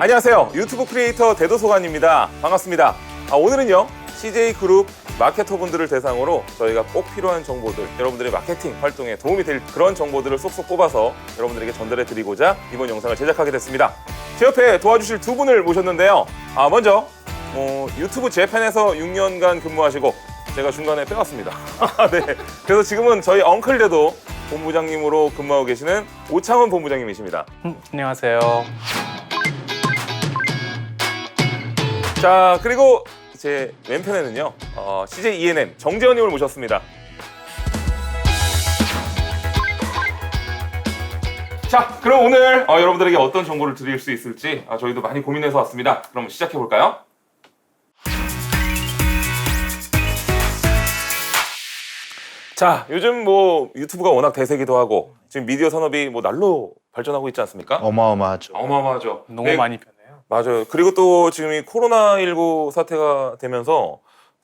안녕하세요. 유튜브 크리에이터 대도서관입니다. 반갑습니다. 오늘은요, CJ그룹 마케터분들을 대상으로 저희가 꼭 필요한 정보들, 여러분들의 마케팅 활동에 도움이 될 그런 정보들을 쏙쏙 뽑아서 여러분들에게 전달해 드리고자 이번 영상을 제작하게 됐습니다. 제 옆에 도와주실 두 분을 모셨는데요. 먼저 유튜브 재팬에서 6년간 근무하시고 제가 중간에 빼왔습니다. 네. 그래서 지금은 저희 엉클대도 본부장님으로 근무하고 계시는 오창훈 본부장님이십니다. 안녕하세요. 자, 그리고 제 왼편에는요, CJ ENM 정재현님을 모셨습니다. 자, 그럼 오늘 여러분들에게 어떤 정보를 드릴 수 있을지 저희도 많이 고민해서 왔습니다. 그럼 시작해 볼까요? 자, 요즘 유튜브가 워낙 대세기도 하고 지금 미디어 산업이 날로 발전하고 있지 않습니까? 어마어마하죠. 어마어마하죠. 너무 네, 많이 변해요. 맞아요. 그리고 또 지금 이 코로나19 사태가 되면서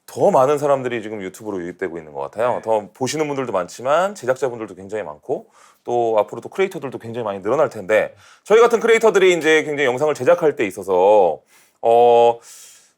더 많은 사람들이 지금 유튜브로 유입되고 있는 것 같아요. 네. 더 보시는 분들도 많지만 제작자분들도 굉장히 많고 또 앞으로 또 크리에이터들도 굉장히 많이 늘어날 텐데 저희 같은 크리에이터들이 이제 굉장히 영상을 제작할 때 있어서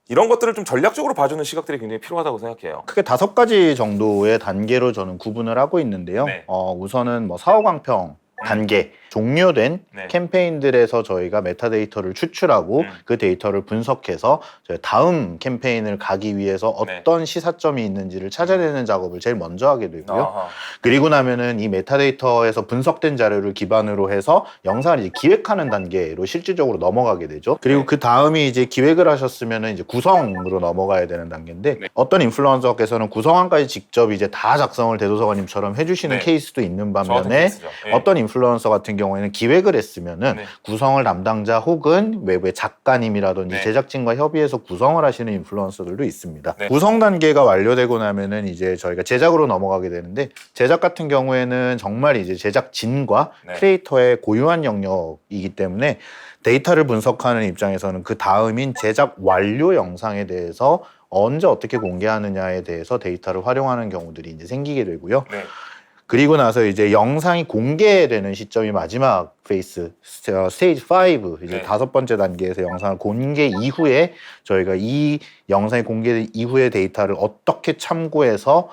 이런 것들을 좀 전략적으로 봐주는 시각들이 굉장히 필요하다고 생각해요. 크게 5가지 정도의 단계로 저는 구분을 하고 있는데요. 네. 우선은 사후광평 단계, 종료된 네. 캠페인들에서 저희가 메타데이터를 추출하고 그 데이터를 분석해서 저희 다음 캠페인을 가기 위해서 어떤 시사점이 있는지를 찾아내는 작업을 제일 먼저 하게 되고요. 아하. 그리고 나면은 이 메타데이터에서 분석된 자료를 기반으로 해서 영상을 이제 기획하는 단계로 실질적으로 넘어가게 되죠. 그리고 네. 그 다음이 이제 기획을 하셨으면은 이제 구성으로 넘어가야 되는 단계인데 네. 어떤 인플루언서께서는 구성안까지 직접 이제 다 작성을 대도서관님처럼 해주시는 네. 케이스도 있는 저 같은 반면에 케이스죠. 네. 어떤 인플루언서 같은 경우에는 기획을 했으면은 네. 구성을 담당자 혹은 외부의 작가님이라든지 네. 제작진과 협의해서 구성을 하시는 인플루언서들도 있습니다. 네. 구성 단계가 완료되고 나면은 이제 저희가 제작으로 넘어가게 되는데 제작 같은 경우에는 정말 이제 제작진과 네. 크리에이터의 고유한 영역이기 때문에 데이터를 분석하는 입장에서는 그 다음인 제작 완료 영상에 대해서 언제 어떻게 공개하느냐에 대해서 데이터를 활용하는 경우들이 이제 생기게 되고요. 네. 그리고 나서 이제 영상이 공개되는 시점이 마지막 페이스, 스테이지 5, 이제 네. 5번째 단계에서 영상을 공개 이후에 저희가 이 영상이 공개된 이후의 데이터를 어떻게 참고해서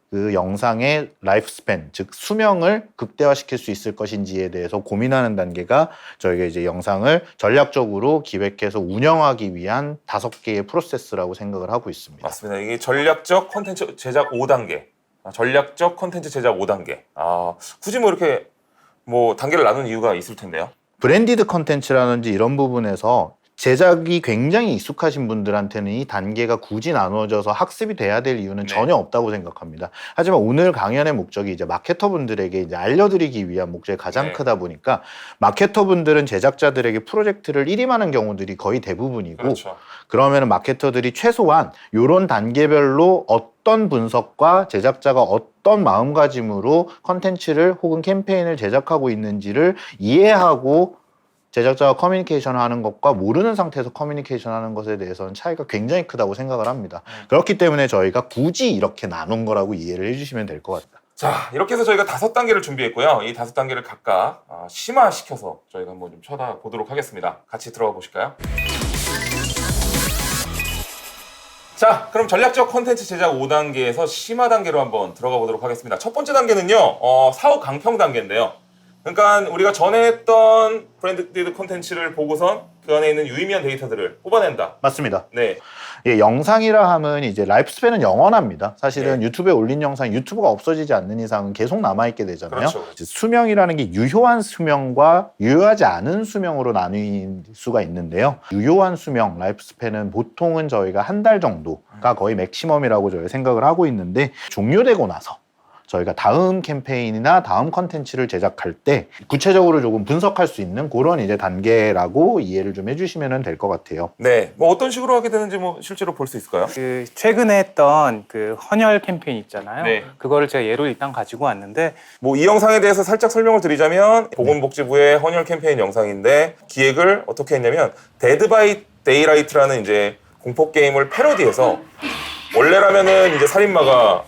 그 영상의 라이프 스팬, 즉 수명을 극대화시킬 수 있을 것인지에 대해서 고민하는 단계가 저희가 이제 영상을 전략적으로 기획해서 운영하기 위한 5개의 프로세스라고 생각을 하고 있습니다. 맞습니다. 이게 전략적 콘텐츠 제작 5단계. 전략적 콘텐츠 제작 5단계. 굳이 이렇게 단계를 나눈 이유가 있을 텐데요. 브랜디드 컨텐츠라든지 이런 부분에서 제작이 굉장히 익숙하신 분들한테는 이 단계가 굳이 나누어져서 학습이 돼야 될 이유는 네. 전혀 없다고 생각합니다. 하지만 오늘 강연의 목적이 이제 마케터분들에게 이제 알려드리기 위한 목적이 가장 네. 크다 보니까 마케터분들은 제작자들에게 프로젝트를 일임하는 경우들이 거의 대부분이고 그렇죠. 그러면 마케터들이 최소한 이런 단계별로 어떤 분석과 제작자가 어떤 마음가짐으로 컨텐츠를 혹은 캠페인을 제작하고 있는지를 이해하고 제작자가 커뮤니케이션 하는 것과 모르는 상태에서 커뮤니케이션 하는 것에 대해서는 차이가 굉장히 크다고 생각을 합니다. 그렇기 때문에 저희가 굳이 이렇게 나눈 거라고 이해를 해주시면 될 것 같다. 자, 이렇게 해서 저희가 5단계를 준비했고요. 이 5단계를 각각 심화시켜서 저희가 한번 좀 쳐다보도록 하겠습니다. 같이 들어가 보실까요? 자, 그럼 전략적 콘텐츠 제작 5단계에서 심화 단계로 한번 들어가 보도록 하겠습니다. 첫 번째 단계는요, 사후 강평 단계인데요. 그러니까 우리가 전에 했던 브랜디드 콘텐츠를 보고선 그 안에 있는 유의미한 데이터들을 뽑아낸다. 맞습니다. 네. 예, 영상이라 하면 이제 라이프 스팬은 영원합니다. 사실은 네. 유튜브에 올린 영상, 유튜브가 없어지지 않는 이상은 계속 남아있게 되잖아요. 그렇죠. 이제 수명이라는 게 유효한 수명과 유효하지 않은 수명으로 나뉠 수가 있는데요. 유효한 수명, 라이프 스팬은 보통은 저희가 한 달 정도가 거의 맥시멈이라고 저희가 생각을 하고 있는데 종료되고 나서 저희가 다음 캠페인이나 다음 컨텐츠를 제작할 때 구체적으로 조금 분석할 수 있는 그런 이제 단계라고 이해를 좀 해주시면 될 것 같아요. 네. 어떤 식으로 하게 되는지 실제로 볼 수 있을까요? 그 최근에 했던 그 헌혈 캠페인 있잖아요. 네. 그거를 제가 예로 일단 가지고 왔는데 이 영상에 대해서 살짝 설명을 드리자면 보건복지부의 헌혈 캠페인 영상인데 기획을 어떻게 했냐면 데드 바이 데이라이트라는 이제 공포 게임을 패러디해서 원래라면은 이제 살인마가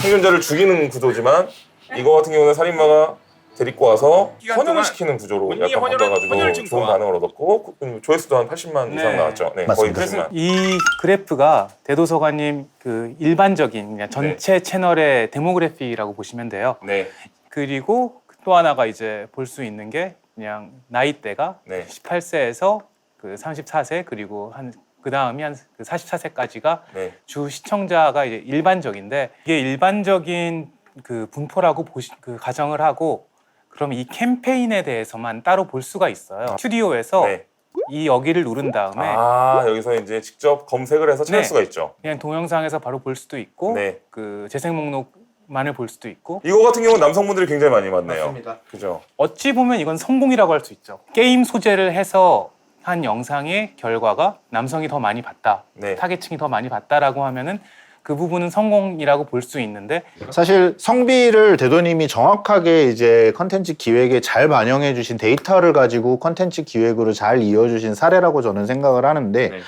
생존자를 죽이는 구도지만 이거 같은 경우는 살인마가 데리고 와서 기간 헌혈을 동안 시키는 구조로 본인이 약간 헌혈을- 바꿔가지고 헌혈 좋은 증거와 반응을 얻었고 조회수도 한 80만 이상 네. 나왔죠. 네, 거의 맞습니다. 80만. 이 그래프가 대도서관님 그 일반적인 그냥 전체 채널의 데모그래피라고 보시면 돼요. 네, 그리고 또 하나가 이제 볼 수 있는 게 그냥 나이대가 네. 18세에서 그 34세 그리고 한 그 다음이 한 44세까지가 네. 주 시청자가 이제 일반적인데 이게 일반적인 그 분포라고 그 가정을 하고 그럼 이 캠페인에 대해서만 따로 볼 수가 있어요. 스튜디오에서 네. 이 여기를 누른 다음에 아, 여기서 이제 직접 검색을 해서 찾을 네. 수가 있죠. 그냥 동영상에서 바로 볼 수도 있고 네. 그 재생 목록만을 볼 수도 있고 이거 같은 경우는 남성분들이 굉장히 많이 봤네요. 맞습니다. 그죠? 어찌 보면 이건 성공이라고 할 수 있죠. 게임 소재를 해서 한 영상의 결과가 남성이 더 많이 봤다, 네. 타겟층이 더 많이 봤다라고 하면은 그 부분은 성공이라고 볼 수 있는데 사실 성비를 대도님이 정확하게 이제 컨텐츠 기획에 잘 반영해 주신 데이터를 가지고 컨텐츠 기획으로 잘 이어주신 사례라고 저는 생각을 하는데 네.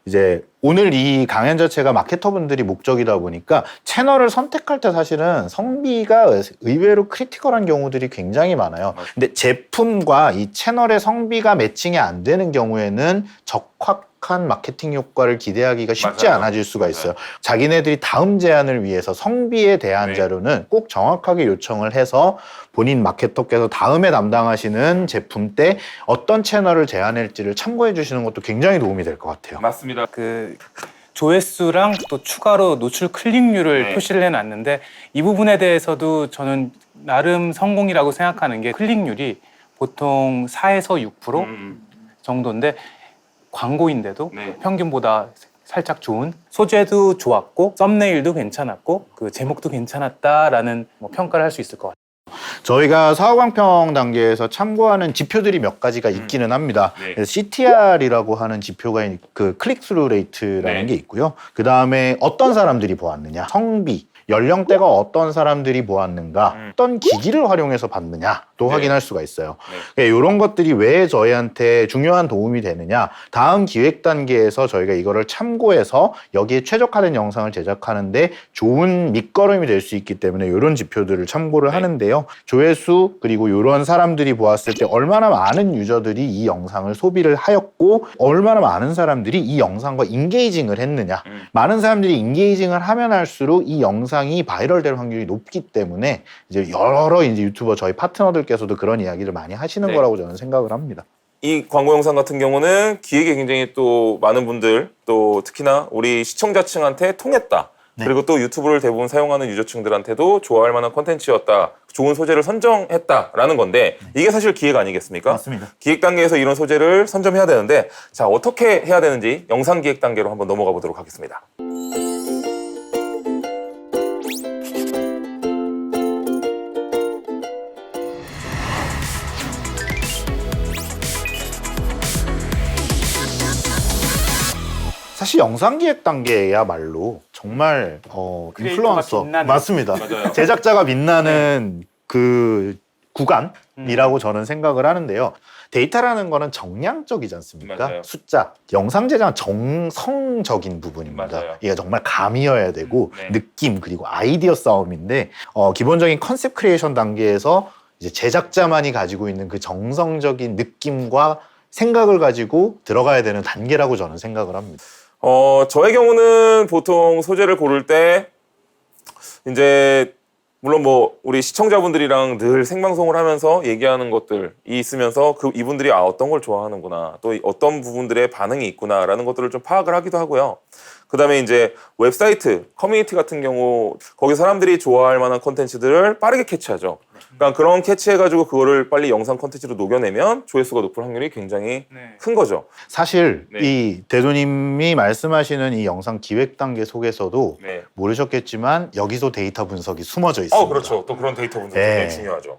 이제 오늘 이 강연 자체가 마케터분들이 목적이다 보니까 채널을 선택할 때 사실은 성비가 의외로 크리티컬한 경우들이 굉장히 많아요. 근데 제품과 이 채널의 성비가 매칭이 안 되는 경우에는 적확한 마케팅 효과를 기대하기가 쉽지 맞아요. 않아질 수가 있어요. 자기네들이 다음 제안을 위해서 성비에 대한 네. 자료는 꼭 정확하게 요청을 해서 본인 마케터께서 다음에 담당하시는 제품 때 어떤 채널을 제안할지를 참고해 주시는 것도 굉장히 도움이 될 것 같아요. 맞습니다. 그 조회수랑 또 추가로 노출 클릭률을 네. 표시를 해놨는데 이 부분에 대해서도 저는 나름 성공이라고 생각하는 게 클릭률이 보통 4에서 6% 정도인데 광고인데도 네. 평균보다 살짝 좋은 소재도 좋았고 썸네일도 괜찮았고 그 제목도 괜찮았다라는 뭐 평가를 할 수 있을 것 같아요. 저희가 사후광평 단계에서 참고하는 지표들이 몇 가지가 있기는 합니다. 네. 그래서 CTR이라고 하는 지표가 그 클릭스루 레이트라는 네. 게 있고요. 그 다음에 어떤 사람들이 보았느냐, 성비, 연령대가 어떤 사람들이 보았는가, 어떤 기기를 활용해서 봤느냐도 네. 확인할 수가 있어요. 네. 이런 것들이 왜 저희한테 중요한 도움이 되느냐, 다음 기획 단계에서 저희가 이거를 참고해서 여기에 최적화된 영상을 제작하는데 좋은 밑거름이 될 수 있기 때문에 이런 지표들을 참고를 네. 하는데요. 조회수 그리고 이런 사람들이 보았을 때 얼마나 많은 유저들이 이 영상을 소비를 하였고 얼마나 많은 사람들이 이 영상과 인게이징을 했느냐. 많은 사람들이 인게이징을 하면 할수록 이 영상이 바이럴될 확률이 높기 때문에 이제 여러 이제 유튜버 저희 파트너들께서도 그런 이야기를 많이 하시는 네. 거라고 저는 생각을 합니다. 이 광고 영상 같은 경우는 기획에 굉장히 또 많은 분들 또 특히나 우리 시청자층한테 통했다. 네. 그리고 또 유튜브를 대부분 사용하는 유저층들한테도 좋아할 만한 콘텐츠였다. 좋은 소재를 선정했다라는 건데 이게 사실 기획 아니겠습니까? 맞습니다. 기획 단계에서 이런 소재를 선점해야 되는데 자 어떻게 해야 되는지 영상 기획 단계로 한번 넘어가 보도록 하겠습니다. 사실 영상 기획 단계야말로 정말 크리에이터가 인플루언서 빛나는. 맞습니다. 맞아요. 제작자가 빛나는 그 구간이라고 저는 생각을 하는데요. 데이터라는 거는 정량적이지 않습니까? 맞아요. 숫자. 영상 제작은 정성적인 부분입니다. 맞아요. 이게 정말 감이어야 되고 네. 느낌 그리고 아이디어 싸움인데 기본적인 컨셉 크리에이션 단계에서 이제 제작자만이 가지고 있는 그 정성적인 느낌과 생각을 가지고 들어가야 되는 단계라고 저는 생각을 합니다. 저의 경우는 보통 소재를 고를 때 이제 물론 뭐 우리 시청자분들이랑 늘 생방송을 하면서 얘기하는 것들이 있으면서 이분들이 어떤 걸 좋아하는구나 또 어떤 부분들의 반응이 있구나라는 것들을 좀 파악을 하기도 하고요. 그다음에 이제 웹사이트, 커뮤니티 같은 경우 거기 사람들이 좋아할 만한 콘텐츠들을 빠르게 캐치하죠. 그러니까 그런 캐치해가지고 그거를 빨리 영상 콘텐츠로 녹여내면 조회수가 높을 확률이 굉장히 네. 큰 거죠. 사실 네. 이 대도님이 말씀하시는 이 영상 기획 단계 속에서도 네. 모르셨겠지만 여기서 데이터 분석이 숨어져 있습니다. 그렇죠. 또 그런 데이터 분석이 네. 굉장히 중요하죠.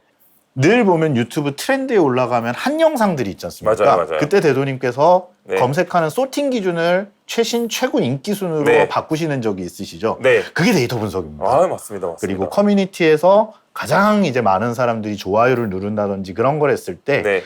늘 보면 유튜브 트렌드에 올라가면 한 영상들이 있지 않습니까? 맞아요, 맞아요. 그때 대도님께서 네. 검색하는 소팅 기준을 최신 최고 인기 순으로 네. 바꾸시는 적이 있으시죠? 네. 그게 데이터 분석입니다. 맞습니다. 맞습니다. 그리고 커뮤니티에서 가장 이제 많은 사람들이 좋아요를 누른다든지 그런 걸 했을 때 네.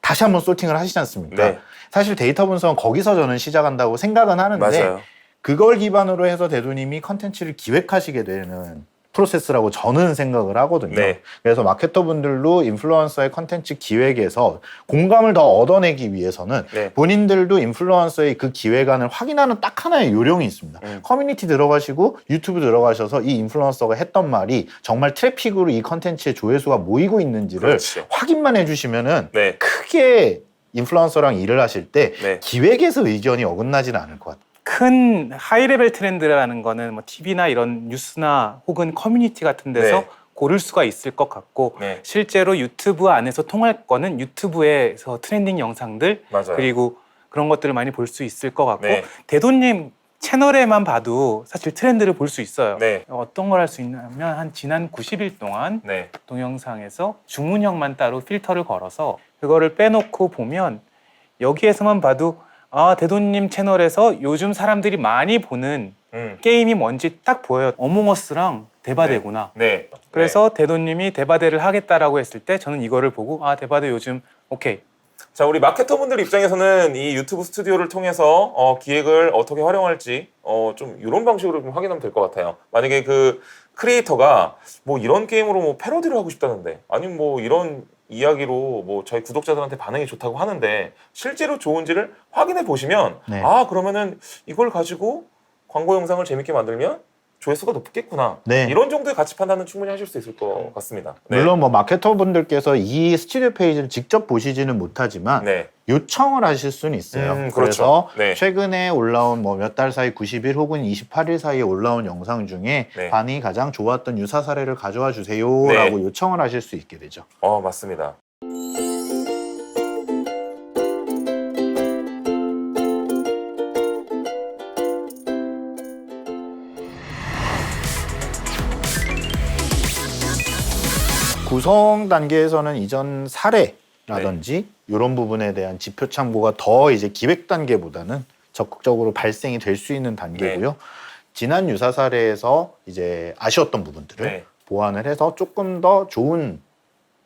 다시 한번 소팅을 하시지 않습니까? 네. 사실 데이터 분석은 거기서 저는 시작한다고 생각은 하는데 맞아요. 그걸 기반으로 해서 대도님이 컨텐츠를 기획하시게 되는 프로세스라고 저는 생각을 하거든요. 네. 그래서 마케터분들도 인플루언서의 컨텐츠 기획에서 공감을 더 얻어내기 위해서는 네. 본인들도 인플루언서의 그 기획안을 확인하는 딱 하나의 요령이 있습니다. 커뮤니티 들어가시고 유튜브 들어가셔서 이 인플루언서가 했던 말이 정말 트래픽으로 이 컨텐츠의 조회수가 모이고 있는지를 그렇지. 확인만 해주시면은 네. 크게 인플루언서랑 일을 하실 때 네. 기획에서 의견이 어긋나지는 않을 것 같아요. 큰 하이레벨 트렌드라는 거는 뭐 TV나 이런 뉴스나 혹은 커뮤니티 같은 데서 네. 고를 수가 있을 것 같고 네. 실제로 유튜브 안에서 통할 거는 유튜브에서 트렌딩 영상들 맞아요. 그리고 그런 것들을 많이 볼 수 있을 것 같고 네. 대도님 채널에만 봐도 사실 트렌드를 볼 수 있어요. 네. 어떤 걸 할 수 있냐면 한 지난 90일 동안 네. 동영상에서 주문형만 따로 필터를 걸어서 그거를 빼놓고 보면 여기에서만 봐도 아 대도님 채널에서 요즘 사람들이 많이 보는 게임이 뭔지 딱 보여요. 어몽어스랑 대바대구나. 네. 그래서 대도님이 대바대를 하겠다라고 했을 때 저는 이거를 보고 아 대바대 요즘 오케이. 자, 우리 마케터분들 입장에서는 이 유튜브 스튜디오를 통해서 기획을 어떻게 활용할지 좀 이런 방식으로 좀 확인하면 될 것 같아요. 만약에 그 크리에이터가 뭐 이런 게임으로 뭐 패러디를 하고 싶다는데 아니면 뭐 이런 이야기로 뭐 저희 구독자들한테 반응이 좋다고 하는데 실제로 좋은지를 확인해 보시면 네. 아 그러면은 이걸 가지고 광고 영상을 재밌게 만들면 조회수가 높겠구나. 네. 이런 정도의 가치 판단은 충분히 하실 수 있을 것 같습니다. 네. 물론 뭐 마케터분들께서 이 스튜디오 페이지를 직접 보시지는 못하지만 네. 요청을 하실 수는 있어요. 그렇죠. 그래서 네. 최근에 올라온 뭐 몇 달 사이 90일 혹은 28일 사이에 올라온 영상 중에 네. 반응이 가장 좋았던 유사 사례를 가져와 주세요라고 네. 요청을 하실 수 있게 되죠. 맞습니다. 구성 단계에서는 이전 사례라든지 이런 부분에 대한 지표 참고가 더 이제 기획 단계보다는 적극적으로 발생이 될 수 있는 단계고요. 지난 유사 사례에서 이제 아쉬웠던 부분들을 네. 보완을 해서 조금 더 좋은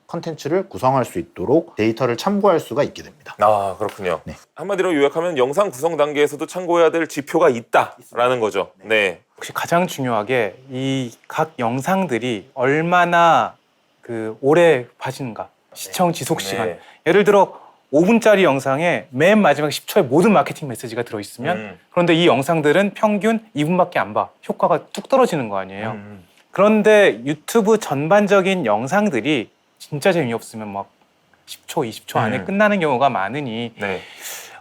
컨텐츠를 구성할 수 있도록 데이터를 참고할 수가 있게 됩니다. 아, 그렇군요. 네. 한마디로 요약하면 영상 구성 단계에서도 참고해야 될 지표가 있다라는 거죠. 네. 혹시 가장 중요하게 이 각 영상들이 얼마나 그 오래 봐지는가 시청 지속 시간. 네. 예를 들어 5분짜리 영상에 맨 마지막 10초에 모든 마케팅 메시지가 들어있으면 그런데 이 영상들은 평균 2분밖에 안 봐. 효과가 뚝 떨어지는 거 아니에요. 그런데 유튜브 전반적인 영상들이 진짜 재미없으면 막 10초, 20초 안에 끝나는 경우가 많으니 네.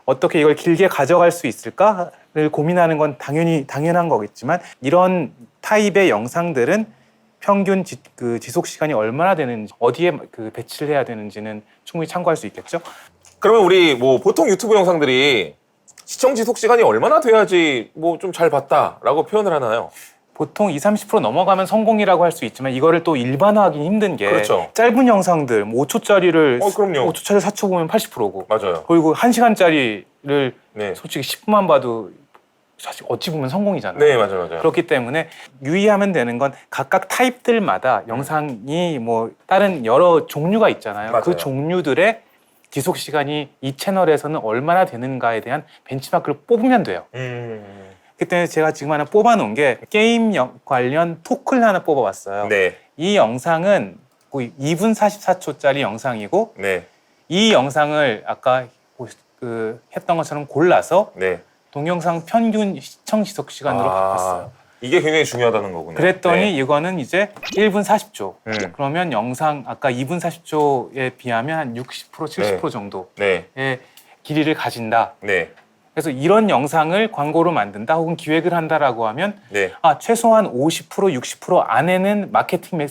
어떻게 이걸 길게 가져갈 수 있을까를 고민하는 건 당연한 거겠지만 이런 타입의 영상들은 평균 지속 시간이 얼마나 되는지 어디에 그 배치를 해야 되는지는 충분히 참고할 수 있겠죠. 그러면 우리 뭐 보통 유튜브 영상들이 시청 지속 시간이 얼마나 돼야지 뭐 좀 잘 봤다라고 표현을 하나요? 보통 20-30% 넘어가면 성공이라고 할 수 있지만 이거를 또 일반화하기 힘든 게 그렇죠. 짧은 영상들 뭐 5초짜리를 그럼요. 5초짜리 4초 보면 80%고 맞아요. 그리고 1시간짜리를 네. 솔직히 10분만 봐도 사실 어찌 보면 성공이잖아요. 네, 맞아요. 그렇기 때문에 유의하면 되는 건 각각 타입들마다 영상이 뭐 다른 여러 종류가 있잖아요. 맞아요. 그 종류들의 지속 시간이 이 채널에서는 얼마나 되는가에 대한 벤치마크를 뽑으면 돼요. 그때 제가 지금 하나 뽑아놓은 게 게임 관련 토크를 하나 뽑아봤어요. 네. 이 영상은 거의 2분 44초짜리 영상이고 네. 이 영상을 아까 했던 것처럼 골라서 네. 동영상 평균 시청 지속 시간으로 바꿨어요. 이게 굉장히 중요하다는 거군요. 그랬더니 네. 이거는 이제 1분 40초. 그러면 영상 아까 2분 40초에 비하면 한 60%, 70% 정도의 네. 길이를 가진다. 네. 그래서 이런 영상을 광고로 만든다 혹은 기획을 한다라고 하면 네. 최소한 50%, 60% 안에는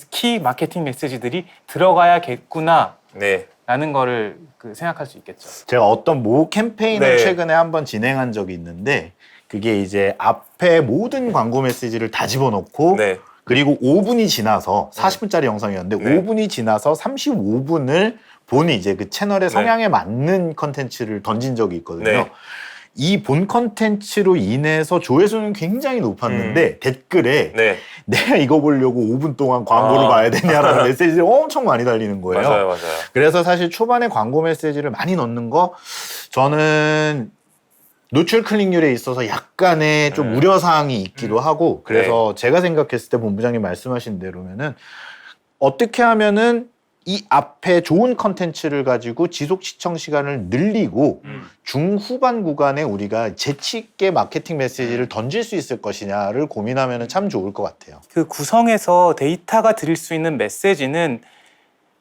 키 마케팅 메시지들이 들어가야겠구나 네. 라는 거를 생각할 수 있겠죠. 제가 어떤 모 캠페인을 네. 최근에 한번 진행한 적이 있는데 그게 이제 앞에 모든 광고 메시지를 다 집어넣고 네. 그리고 5분이 지나서 40분짜리 영상이었는데 네. 5분이 지나서 35분을 본 이제 그 채널의 성향에 맞는 컨텐츠를 던진 적이 있거든요. 네. 이 본 컨텐츠로 인해서 조회수는 굉장히 높았는데 댓글에 네. 내가 이거 보려고 5분 동안 광고를 봐야 되냐라는 메시지를 엄청 많이 달리는 거예요. 맞아요. 그래서 사실 초반에 광고 메시지를 많이 넣는 거 저는 노출 클릭률에 있어서 약간의 좀 우려사항이 있기도 하고 그래서 제가 생각했을 때 본부장님 말씀하신 대로면은 어떻게 하면은 이 앞에 좋은 컨텐츠를 가지고 지속 시청 시간을 늘리고 중후반 구간에 우리가 재치 있게 마케팅 메시지를 던질 수 있을 것이냐를 고민하면 참 좋을 것 같아요. 그 구성에서 데이터가 드릴 수 있는 메시지는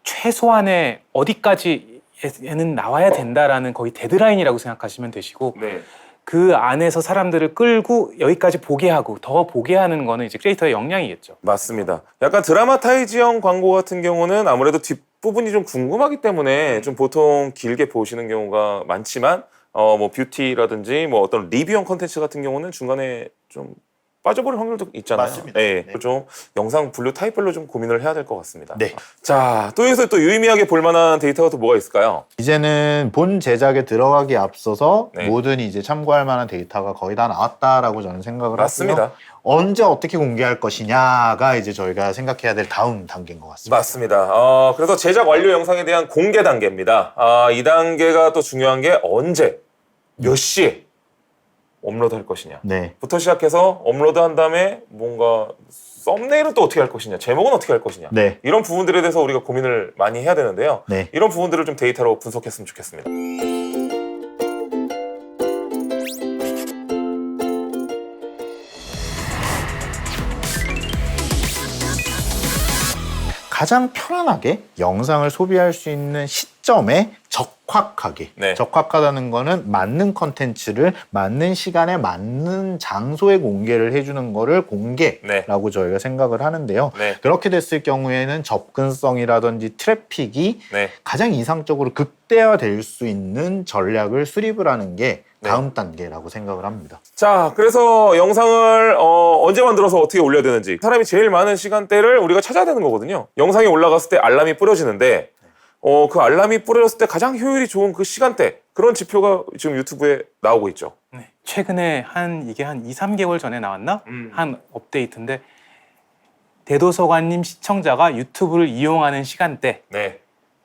최소한의 어디까지에는 나와야 된다라는 거의 데드라인이라고 생각하시면 되시고 네. 그 안에서 사람들을 끌고 여기까지 보게 하고 더 보게 하는 거는 이제 크리에이터의 역량이겠죠. 맞습니다. 약간 드라마타이즈형 광고 같은 경우는 아무래도 뒷부분이 좀 궁금하기 때문에 좀 보통 길게 보시는 경우가 많지만 뭐 뷰티라든지 뭐 어떤 리뷰형 컨텐츠 같은 경우는 중간에 좀 빠져버릴 확률도 있잖아요. 맞습니다. 네. 네. 좀 영상 분류 타입별로 좀 고민을 해야 될 것 같습니다. 네. 자, 또 여기서 또 유의미하게 볼 만한 데이터가 또 뭐가 있을까요? 이제는 본 제작에 들어가기 앞서서 네. 모든 이제 참고할 만한 데이터가 거의 다 나왔다라고 저는 생각을 맞습니다. 하고요. 언제 어떻게 공개할 것이냐가 이제 저희가 생각해야 될 다음 단계인 것 같습니다. 맞습니다. 그래서 제작 완료 영상에 대한 공개 단계입니다. 이 단계가 또 중요한 게 언제, 몇 시에 업로드 할 것이냐. 네. 부터 시작해서 업로드 한 다음에 뭔가 썸네일은 또 어떻게 할 것이냐, 제목은 어떻게 할 것이냐. 네. 이런 부분들에 대해서 우리가 고민을 많이 해야 되는데요. 네. 이런 부분들을 좀 데이터로 분석했으면 좋겠습니다. 가장 편안하게 영상을 소비할 수 있는 시점에 적확하게 네. 적확하다는 거는 맞는 컨텐츠를 맞는 시간에 맞는 장소에 공개를 해주는 거를 공개라고 저희가 생각을 하는데요. 네. 그렇게 됐을 경우에는 접근성이라든지 트래픽이 네. 가장 이상적으로 극대화될 수 있는 전략을 수립을 하는 게 네. 다음 단계라고 생각을 합니다. 자, 그래서 영상을 언제 만들어서 어떻게 올려야 되는지 사람이 제일 많은 시간대를 우리가 찾아야 되는 거거든요. 영상이 올라갔을 때 알람이 뿌려지는데 그 알람이 뿌려졌을 때 가장 효율이 좋은 그 시간대 그런 지표가 지금 유튜브에 나오고 있죠. 네. 최근에 이게 한 2, 3개월 전에 나왔나? 한 업데이트인데 대도서관님 시청자가 유튜브를 이용하는 시간대 네.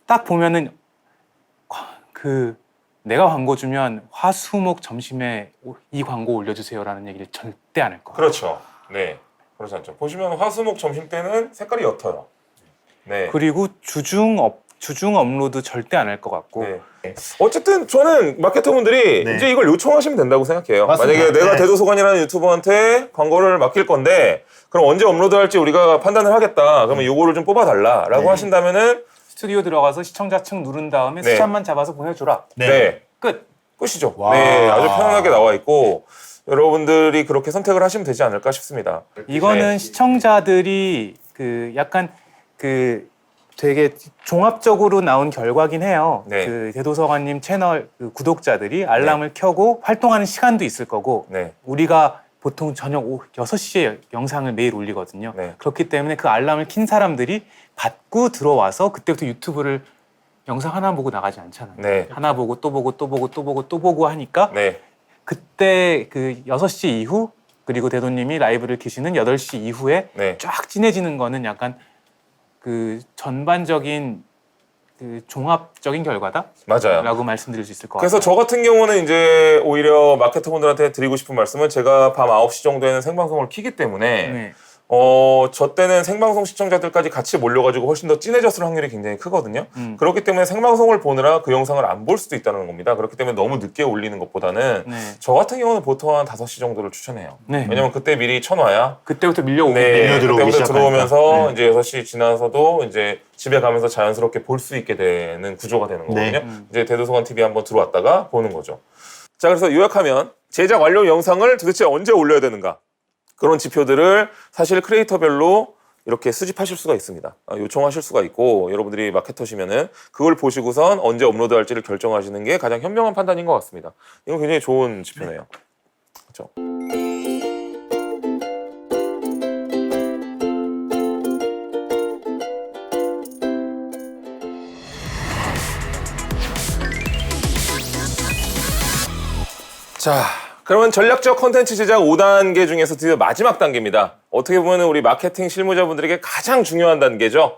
딱 보면은 내가 광고 주면 화수목 점심에 이 광고 올려주세요라는 얘기를 절대 안 할 거예요. 그렇죠. 네. 그렇지 않죠. 보시면 화수목 점심 때는 색깔이 옅어요. 네. 그리고 주중 업로드 절대 안 할 것 같고 네. 어쨌든 저는 마케터분들이 네. 이제 이걸 요청하시면 된다고 생각해요. 맞습니다. 만약에 내가 네. 대도서관이라는 유튜버한테 광고를 맡길 건데 그럼 언제 업로드할지 우리가 판단을 하겠다. 그러면 요거를 좀 뽑아달라라고 네. 하신다면은 스튜디오 들어가서 시청자 층 누른 다음에 네. 스샷만 잡아서 보내줘라. 네. 끝. 끝이죠. 와. 네, 아주 편안하게 나와 있고 여러분들이 그렇게 선택을 하시면 되지 않을까 싶습니다. 이거는 네. 시청자들이 약간 되게 종합적으로 나온 결과긴 해요. 네. 대도서관님 채널 구독자들이 알람을 켜고 활동하는 시간도 있을 거고 네. 우리가 보통 저녁 6시에 영상을 매일 올리거든요. 네. 그렇기 때문에 그 알람을 킨 사람들이 받고 들어와서 그때부터 유튜브를 영상 하나 보고 나가지 않잖아요. 네. 하나 보고 또 보고 또 보고 또 보고 또 보고 하니까 네. 그때 6시 이후 그리고 대도님이 라이브를 키시는 8시 이후에 네. 쫙 진해지는 거는 약간 전반적인 종합적인 결과다라고 맞아요. 말씀드릴 수 있을 것 그래서 같아요. 저 같은 경우는 이제 오히려 마케터분들한테 드리고 싶은 말씀은 제가 밤 9시 정도에는 생방송을 키기 때문에 네. 저 때는 생방송 시청자들까지 같이 몰려가지고 훨씬 더 진해졌을 확률이 굉장히 크거든요. 그렇기 때문에 생방송을 보느라 그 영상을 안 볼 수도 있다는 겁니다. 그렇기 때문에 너무 늦게 올리는 것보다는 네. 저 같은 경우는 보통 한 5시 정도를 추천해요. 네. 왜냐면 그때 미리 쳐놔야 그때부터 밀려오고 네, 밀려 들어오기 그때부터 시작하니까. 들어오면서 네. 이제 6시 지나서도 이제 집에 가면서 자연스럽게 볼 수 있게 되는 구조가 되는 거거든요. 네. 이제 대도서관 TV 한번 들어왔다가 보는 거죠. 자, 그래서 요약하면 제작 완료 영상을 도대체 언제 올려야 되는가? 그런 지표들을 사실 크리에이터별로 이렇게 수집하실 수가 있습니다. 요청하실 수가 있고 여러분들이 마케터시면은 그걸 보시고선 언제 업로드할지를 결정하시는 게 가장 현명한 판단인 것 같습니다. 이건 굉장히 좋은 지표네요. 그렇죠? 자, 그러면 전략적 컨텐츠 제작 5단계 중에서 드디어 마지막 단계입니다. 어떻게 보면 우리 마케팅 실무자분들에게 가장 중요한 단계죠.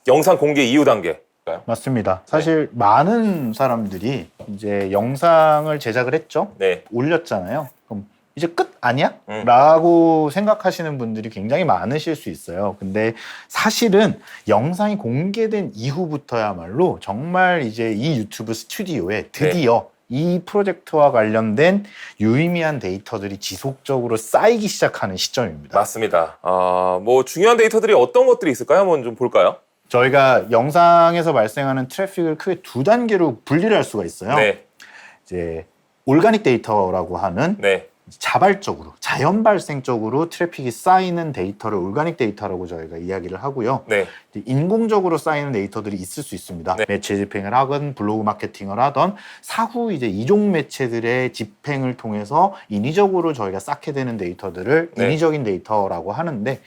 영상 공개 이후 단계. 있을까요? 맞습니다. 사실 많은 사람들이 이제 영상을 제작을 했죠. 네. 올렸잖아요. 그럼 이제 끝 아니야? 음. 라고 생각하시는 분들이 굉장히 많으실 수 있어요. 근데 사실은 영상이 공개된 이후부터야말로 정말 이제 이 유튜브 스튜디오에 드디어 이 프로젝트와 관련된 유의미한 데이터들이 지속적으로 쌓이기 시작하는 시점입니다. 맞습니다. 뭐 중요한 데이터들이 어떤 것들이 있을까요? 한번 좀 볼까요? 저희가 영상에서 발생하는 트래픽을 크게 두 단계로 분리를 할 수가 있어요. 네. 이제 올가닉 데이터라고 하는 네. 자발적으로 자연 발생적으로 트래픽이 쌓이는 데이터를 올가닉 데이터라고 저희가 이야기를 하고요. 네. 이제 인공적으로 쌓이는 데이터들이 있을 수 있습니다. 네. 매체 집행을 하건 블로그 마케팅을 하던 사후 이제 이종 매체들의 집행을 통해서 인위적으로 저희가 쌓게 되는 데이터들을 네. 인위적인 데이터라고 하는데,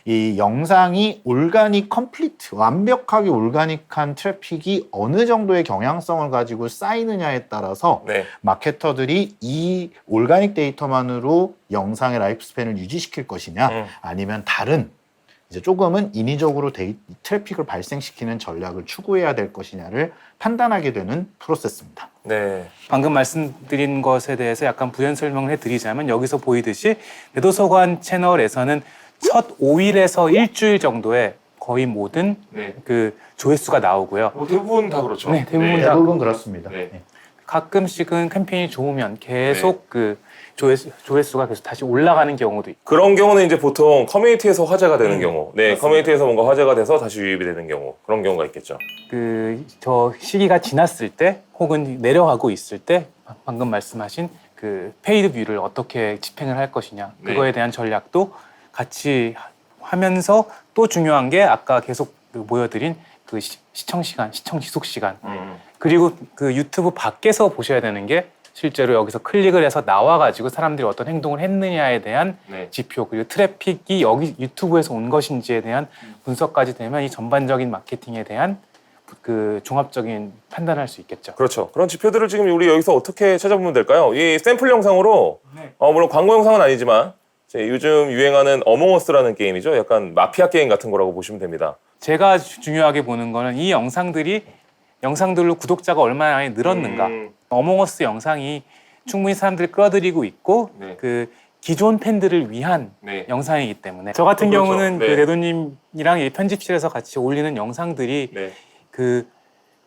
이 영상이 올가닉 컴플리트, 완벽하게 올가닉한 트래픽이 어느 정도의 경향성을 가지고 쌓이느냐에 따라서 네. 마케터들이 이 올가닉 데이터만으로 영상의 라이프 스팬을 유지시킬 것이냐, 아니면 다른 이제 조금은 인위적으로 트래픽을 발생시키는 전략을 추구해야 될 것이냐를 판단하게 되는 프로세스입니다. 네. 방금 말씀드린 것에 대해서 약간 부연 설명을 해드리자면, 여기서 보이듯이 대도서관 채널에서는 첫 5일에서 일주일 정도에 거의 모든 네. 그 조회수가 나오고요. 뭐 대부분 다 그렇죠. 네, 대부분 다. 대부분 그렇습니다. 네. 네. 가끔씩은 캠페인이 좋으면 계속 그 조회수가 계속 다시 올라가는 경우도 있고. 그런 경우는 이제 보통 커뮤니티에서 화제가 되는 경우, 네, 커뮤니티에서 뭔가 화제가 돼서 다시 유입이 되는 경우, 그런 경우가 있겠죠. 저 시기가 지났을 때 혹은 내려가고 있을 때 방금 말씀하신 그 페이드 뷰를 어떻게 집행을 할 것이냐, 네. 그거에 대한 전략도 같이 하면서, 또 중요한 게 아까 계속 보여드린 그 시청 시간, 시청 지속 시간, 그리고 그 유튜브 밖에서 보셔야 되는 게 실제로 여기서 클릭을 해서 나와가지고 사람들이 어떤 행동을 했느냐에 대한 네. 지표, 그리고 트래픽이 여기 유튜브에서 온 것인지에 대한 분석까지 되면 이 전반적인 마케팅에 대한 그 종합적인 판단을 할 수 있겠죠. 그렇죠. 그런 지표들을 지금 우리 여기서 어떻게 찾아보면 될까요? 이 샘플 영상으로, 네. 물론 광고 영상은 아니지만 요즘 유행하는 어몽어스라는 게임이죠. 약간 마피아 게임 같은 거라고 보시면 됩니다. 제가 중요하게 보는 거는 이 영상들로 구독자가 얼마나 많이 늘었는가. 어몽어스 영상이 충분히 사람들을 끌어들이고 있고, 네. 그 기존 팬들을 위한 네. 영상이기 때문에, 저 같은 그렇죠. 경우는 네. 그 레도님이랑 이 편집실에서 같이 올리는 영상들이 네. 그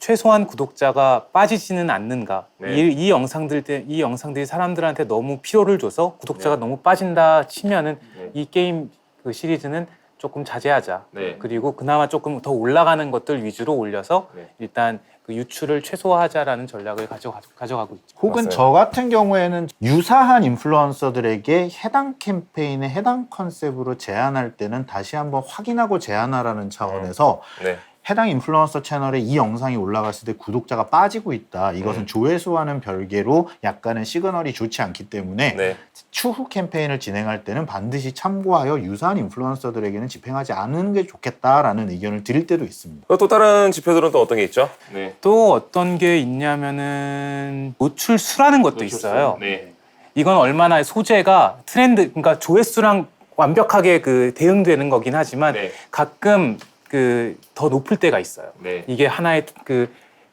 최소한 구독자가 빠지지는 않는가. 네. 이 영상들이 사람들한테 너무 피로를 줘서 구독자가 네. 너무 빠진다 치면은 네. 이 게임 그 시리즈는 조금 자제하자. 네. 그리고 그나마 조금 더 올라가는 것들 위주로 올려서 네. 일단 그 유출을 최소화하자라는 전략을 가져가고 있죠. 혹은 맞아요. 저 같은 경우에는 유사한 인플루언서들에게 해당 캠페인에 해당 컨셉으로 제안할 때는 다시 한번 확인하고 제안하라는 차원에서 네. 해당 인플루언서 채널에 이 영상이 올라갔을 때 구독자가 빠지고 있다. 이것은 조회수와는 별개로 약간의 시그널이 좋지 않기 때문에 네. 추후 캠페인을 진행할 때는 반드시 참고하여 유사한 인플루언서들에게는 집행하지 않는 게 좋겠다라는 의견을 드릴 때도 있습니다. 또 다른 지표들은 또 어떤 게 있죠? 네. 또 어떤 게 있냐면은 노출수라는 것도 있어요. 네. 이건 얼마나 소재가 트렌드, 그러니까 조회수랑 완벽하게 그 대응되는 거긴 하지만 네. 가끔 그 더 높을 때가 있어요. 네. 이게 하나의 그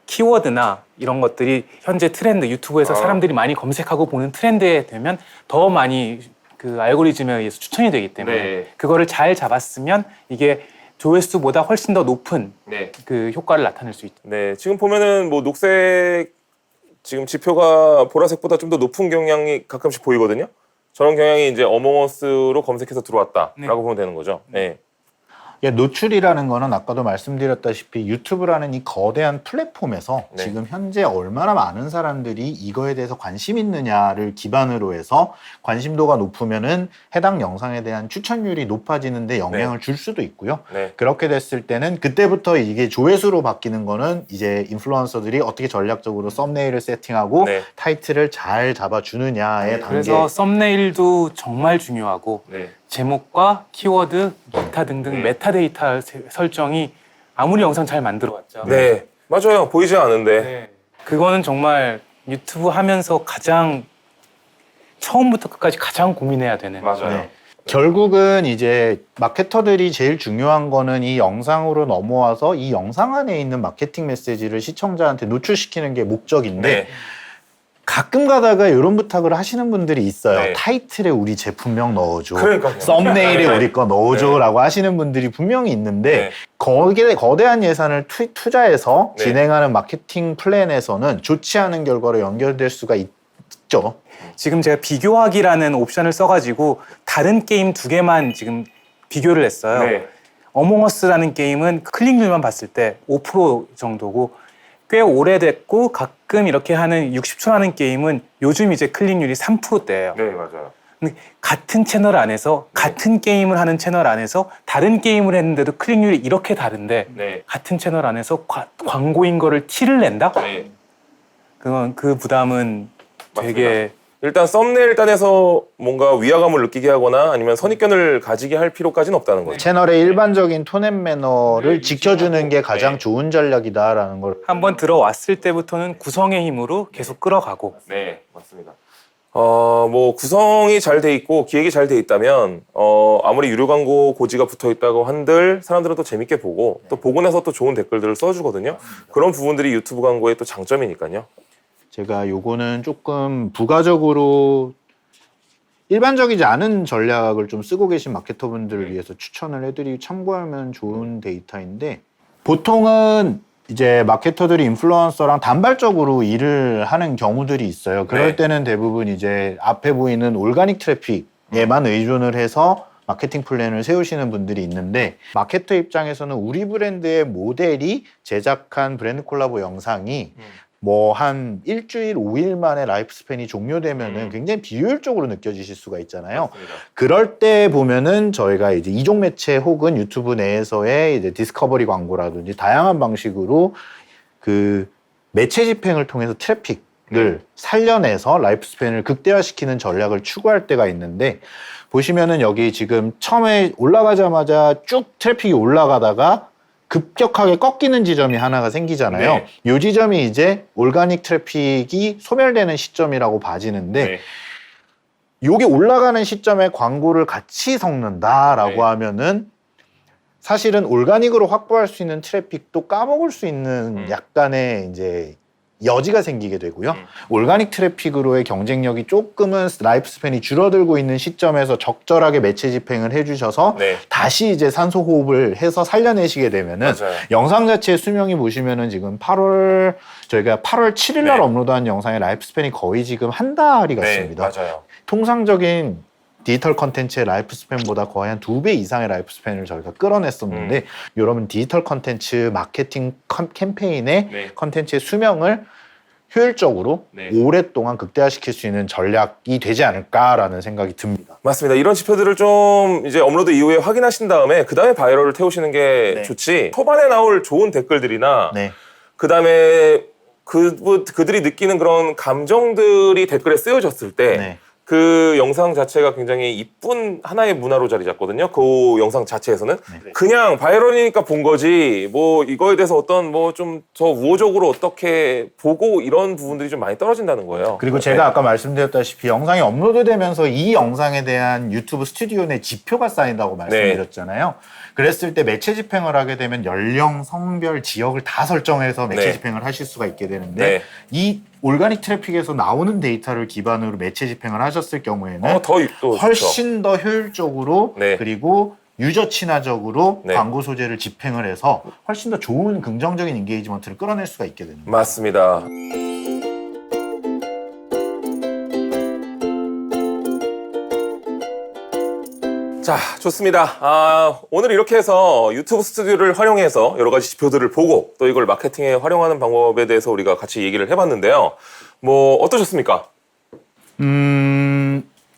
키워드나 이런 것들이 현재 트렌드, 유튜브에서 사람들이 많이 검색하고 보는 트렌드에 되면 더 많이 그 알고리즘에 의해서 추천이 되기 때문에 네. 그거를 잘 잡았으면 이게 조회수보다 훨씬 더 높은 네. 그 효과를 나타낼 수 있죠. 네. 지금 보면은 뭐 녹색 지금 지표가 보라색보다 좀 더 높은 경향이 가끔씩 보이거든요. 저런 경향이 이제 어몽어스로 검색해서 들어왔다라고 네. 보면 되는 거죠. 네. 노출이라는 거는 아까도 말씀드렸다시피 유튜브라는 이 거대한 플랫폼에서 네. 지금 현재 얼마나 많은 사람들이 이거에 대해서 관심 있느냐를 기반으로 해서 관심도가 높으면은 해당 영상에 대한 추천율이 높아지는데 영향을 줄 수도 있고요. 네. 그렇게 됐을 때는 그때부터 이게 조회수로 바뀌는 거는 이제 인플루언서들이 어떻게 전략적으로 썸네일을 세팅하고 네. 타이틀을 잘 잡아주느냐의 단계. 그래서 썸네일도 정말 중요하고 네. 제목과 키워드, 기타 등등 메타데이터 설정이 아무리 영상 잘 만들어왔죠. 네. 맞아요. 보이지 않은데. 그거는 정말 유튜브 하면서 가장 처음부터 끝까지 가장 고민해야 되는. 맞아요. 네. 결국은 이제 마케터들이 제일 중요한 거는 이 영상으로 넘어와서 이 영상 안에 있는 마케팅 메시지를 시청자한테 노출시키는 게 목적인데 네. 가끔 가다가 이런 부탁을 하시는 분들이 있어요. 네. 타이틀에 우리 제품명 넣어줘. 그러니까요. 썸네일에 네. 우리 거 넣어줘. 네. 라고 하시는 분들이 분명히 있는데 네. 거기에 거대한 예산을 투자해서 네. 진행하는 마케팅 플랜에서는 좋지 않은 결과로 연결될 수가 있죠. 지금 제가 비교하기라는 옵션을 써가지고 다른 게임 2개만 지금 비교를 했어요. 네. 어몽어스라는 게임은 클릭률만 봤을 때 5% 정도고 꽤 오래됐고 가끔 이렇게 하는 60초 하는 게임은 요즘 이제 클릭률이 3%대예요. 네, 맞아요. 근데 같은 채널 안에서 같은 게임을 하는 채널 안에서 다른 게임을 했는데도 클릭률이 이렇게 다른데 네. 같은 채널 안에서 광고인 거를 티를 낸다? 네. 그건 그 부담은 되게 일단 썸네일 단에서 뭔가 위화감을 느끼게 하거나 아니면 선입견을 가지게 할 필요까지는 없다는 거죠. 채널의 일반적인 톤앤 매너를 지켜주는 게 가장 네. 좋은 전략이다라는 걸. 한번 들어왔을 때부터는 구성의 힘으로 계속 끌어가고 네, 맞습니다. 뭐 구성이 잘 돼 있고 기획이 잘 돼 있다면 아무리 유료 광고 고지가 붙어 있다고 한들 사람들은 또 재밌게 보고 또 보고 나서 또 좋은 댓글들을 써주거든요. 그런 부분들이 유튜브 광고의 또 장점이니까요. 제가 요거는 조금 부가적으로 일반적이지 않은 전략을 좀 쓰고 계신 마케터분들을 위해서 추천을 해드리고 참고하면 좋은 데이터인데 보통은 이제 마케터들이 인플루언서랑 단발적으로 일을 하는 경우들이 있어요. 그럴 네. 때는 대부분 이제 앞에 보이는 올가닉 트래픽에만 의존을 해서 마케팅 플랜을 세우시는 분들이 있는데 마케터 입장에서는 우리 브랜드의 모델이 제작한 브랜드 콜라보 영상이 뭐 한 일주일, 5일 만에 라이프 스팬이 종료되면은 굉장히 비효율적으로 느껴지실 수가 있잖아요. 맞습니다. 그럴 때 보면은 저희가 이제 이종 매체 혹은 유튜브 내에서의 이제 디스커버리 광고라든지 다양한 방식으로 그 매체 집행을 통해서 트래픽을 살려내서 라이프 스팬을 극대화시키는 전략을 추구할 때가 있는데 보시면은 여기 지금 처음에 올라가자마자 쭉 트래픽이 올라가다가 급격하게 꺾이는 지점이 하나가 생기잖아요. 네. 이 지점이 이제 올가닉 트래픽이 소멸되는 시점이라고 봐지는데 네. 요게 올라가는 시점에 광고를 같이 섞는다라고 네. 하면은 사실은 올가닉으로 확보할 수 있는 트래픽도 까먹을 수 있는 약간의 이제 여지가 생기게 되고요. 올가닉 트래픽으로의 경쟁력이 조금은 라이프 스팬이 줄어들고 있는 시점에서 적절하게 매체 집행을 해주셔서 네. 다시 이제 산소 호흡을 해서 살려내시게 되면은 맞아요. 영상 자체의 수명이 보시면은 지금 저희가 8월 7일 날 네. 업로드한 영상의 라이프 스팬이 거의 지금 한 달이 네, 갔습니다. 맞아요. 통상적인 디지털 컨텐츠의 라이프 스팬보다 거의 한 2배 이상의 라이프 스팬을 저희가 끌어냈었는데 여러분 디지털 컨텐츠 마케팅 캠페인의 네. 컨텐츠의 수명을 효율적으로 네. 오랫동안 극대화시킬 수 있는 전략이 되지 않을까라는 생각이 듭니다. 맞습니다. 이런 지표들을 좀 이제 업로드 이후에 확인하신 다음에 그 다음에 바이럴을 태우시는 게 네. 좋지. 초반에 나올 좋은 댓글들이나 네. 그 다음에 그들이 느끼는 그런 감정들이 댓글에 쓰여졌을 때 네. 그 영상 자체가 굉장히 이쁜 하나의 문화로 자리 잡거든요. 그 영상 자체에서는 그냥 바이럴이니까 본 거지 뭐 이거에 대해서 어떤 뭐 좀 더 우호적으로 어떻게 보고 이런 부분들이 좀 많이 떨어진다는 거예요. 그리고 제가 아까 말씀드렸다시피 영상이 업로드되면서 이 영상에 대한 유튜브 스튜디오 내 지표가 쌓인다고 말씀드렸잖아요. 그랬을 때 매체 집행을 하게 되면 연령, 성별, 지역을 다 설정해서 매체 네. 집행을 하실 수가 있게 되는데 네. 이 올가닉 트래픽에서 나오는 데이터를 기반으로 매체 집행을 하셨을 경우에는 더 또 훨씬 더 효율적으로 네. 그리고 유저 친화적으로 네. 광고 소재를 집행을 해서 훨씬 더 좋은 긍정적인 인게이지먼트를 끌어낼 수가 있게 됩니다. 맞습니다. 자, 좋습니다. 오늘 이렇게 해서 유튜브 스튜디오를 활용해서 여러 가지 지표들을 보고 또 이걸 마케팅에 활용하는 방법에 대해서 우리가 같이 얘기를 해봤는데요. 뭐 어떠셨습니까?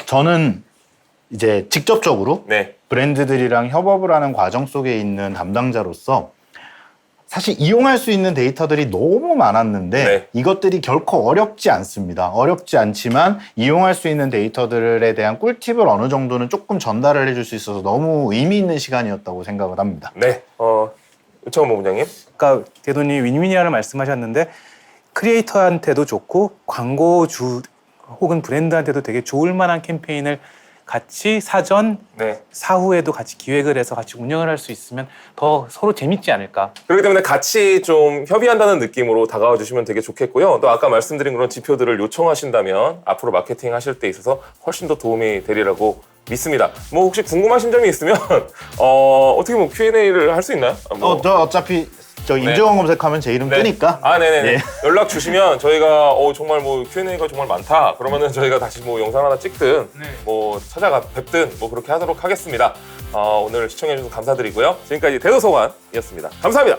저는 이제 직접적으로 네. 브랜드들이랑 협업을 하는 과정 속에 있는 담당자로서 사실 이용할 수 있는 데이터들이 너무 많았는데 네. 이것들이 결코 어렵지 않습니다. 어렵지 않지만 이용할 수 있는 데이터들에 대한 꿀팁을 어느 정도는 조금 전달을 해줄 수 있어서 너무 의미 있는 시간이었다고 생각을 합니다. 네. 윤창원 본부장님. 아까 대도님 윈윈이라는 말씀하셨는데 크리에이터한테도 좋고 광고주 혹은 브랜드한테도 되게 좋을 만한 캠페인을 같이 사전, 네. 사후에도 같이 기획을 해서 같이 운영을 할 수 있으면 더 서로 재밌지 않을까. 그렇기 때문에 같이 좀 협의한다는 느낌으로 다가와 주시면 되게 좋겠고요. 또 아까 말씀드린 그런 지표들을 요청하신다면 앞으로 마케팅 하실 때 있어서 훨씬 더 도움이 되리라고 믿습니다. 뭐 혹시 궁금하신 점이 있으면 어떻게 뭐 Q&A를 할 수 있나요? 저 어차피 저 임종원 검색하면 제 이름 뜨니까. 아, 네네네. 예. 연락 주시면 저희가 정말 뭐 Q&A가 정말 많다. 그러면은 저희가 다시 뭐 영상 하나 찍든 뭐 찾아가 뵙든 뭐 그렇게 하도록 하겠습니다. 오늘 시청해 주셔서 감사드리고요. 지금까지 대도서관이었습니다. 감사합니다.